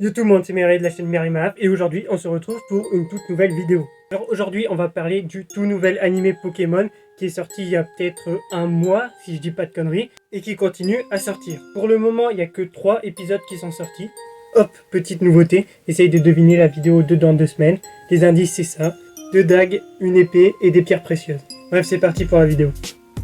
Yo tout le monde, c'est Mireille de la chaîne Merimap et aujourd'hui on se retrouve pour une toute nouvelle vidéo. Alors aujourd'hui on va parler du tout nouvel animé Pokémon qui est sorti il y a peut-être un mois si je dis pas de conneries et qui continue à sortir. Pour le moment il n'y a que 3 épisodes qui sont sortis. Hop, petite nouveauté, essaye de deviner la vidéo dans 2 semaines. Les indices c'est ça, 2 dagues, une épée et des pierres précieuses. Bref c'est parti pour la vidéo.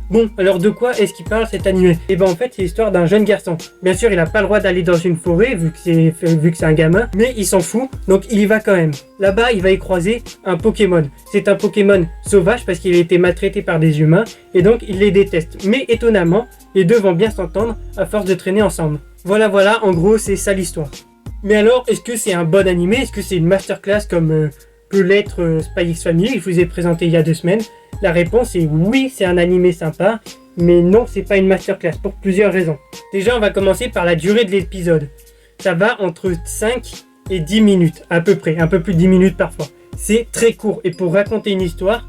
Bon, alors de quoi est-ce qu'il parle cet animé? Et ben en fait c'est l'histoire d'un jeune garçon. Bien sûr il a pas le droit d'aller dans une forêt vu que c'est un gamin, mais il s'en fout, donc il y va quand même. Là-bas il va y croiser un Pokémon. C'est un Pokémon sauvage parce qu'il a été maltraité par des humains et donc il les déteste. Mais étonnamment, les deux vont bien s'entendre à force de traîner ensemble. Voilà, en gros c'est ça l'histoire. Mais alors, est-ce que c'est un bon animé? Est-ce que c'est une masterclass comme peut l'être Spy X Family, que je vous ai présenté il y a 2 semaines? La réponse est oui, c'est un animé sympa, mais non, c'est pas une masterclass pour plusieurs raisons. Déjà, on va commencer par la durée de l'épisode. Ça va entre 5 et 10 minutes, à peu près, un peu plus de 10 minutes parfois. C'est très court, et pour raconter une histoire,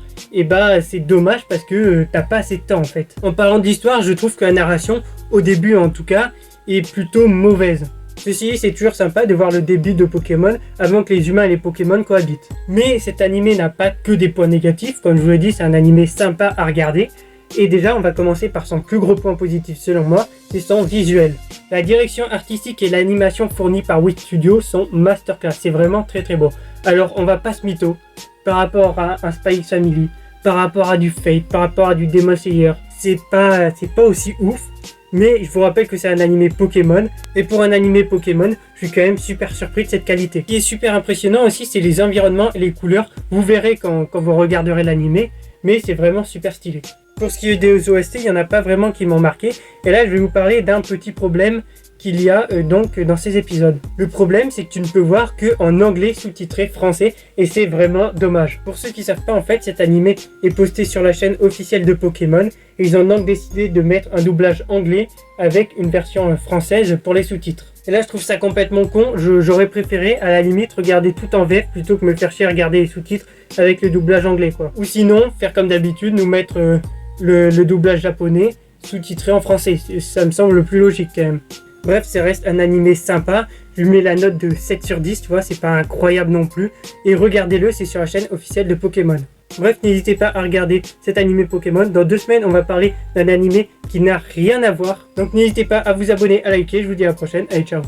c'est dommage parce que t'as pas assez de temps en fait. En parlant d'histoire, je trouve que la narration, au début en tout cas, est plutôt mauvaise. Ceci, c'est toujours sympa de voir le début de Pokémon avant que les humains et les Pokémon cohabitent. Mais cet animé n'a pas que des points négatifs, comme je vous l'ai dit, c'est un animé sympa à regarder. Et déjà, on va commencer par son plus gros point positif selon moi, c'est son visuel. La direction artistique et l'animation fournie par Wit Studio sont masterclass, c'est vraiment très très beau. Alors, on va pas se mytho, par rapport à un Spy X Family, par rapport à du Fate, par rapport à du Demon Slayer, c'est pas aussi ouf. Mais je vous rappelle que c'est un animé Pokémon, et pour un animé Pokémon, je suis quand même super surpris de cette qualité. Ce qui est super impressionnant aussi, c'est les environnements et les couleurs. Vous verrez quand vous regarderez l'animé, mais c'est vraiment super stylé. Pour ce qui est des OST, il n'y en a pas vraiment qui m'ont marqué, et là je vais vous parler d'un petit problème qu'il y a donc dans ces épisodes. Le problème, c'est que tu ne peux voir qu'en anglais sous-titré français, et c'est vraiment dommage. Pour ceux qui ne savent pas, en fait, cet animé est posté sur la chaîne officielle de Pokémon, et ils ont donc décidé de mettre un doublage anglais avec une version française pour les sous-titres. Et là, je trouve ça complètement con. J'aurais préféré, à la limite, regarder tout en VF plutôt que me faire chier à regarder les sous-titres avec le doublage anglais, quoi. Ou sinon, faire comme d'habitude, nous mettre le doublage japonais sous-titré en français. Ça me semble le plus logique, quand même. Bref, ça reste un animé sympa. Je lui mets la note de 7 sur 10, tu vois, c'est pas incroyable non plus. Et regardez-le, c'est sur la chaîne officielle de Pokémon. Bref, n'hésitez pas à regarder cet animé Pokémon. Dans 2 semaines, on va parler d'un animé qui n'a rien à voir. Donc n'hésitez pas à vous abonner, à liker. Je vous dis à la prochaine. Allez, ciao.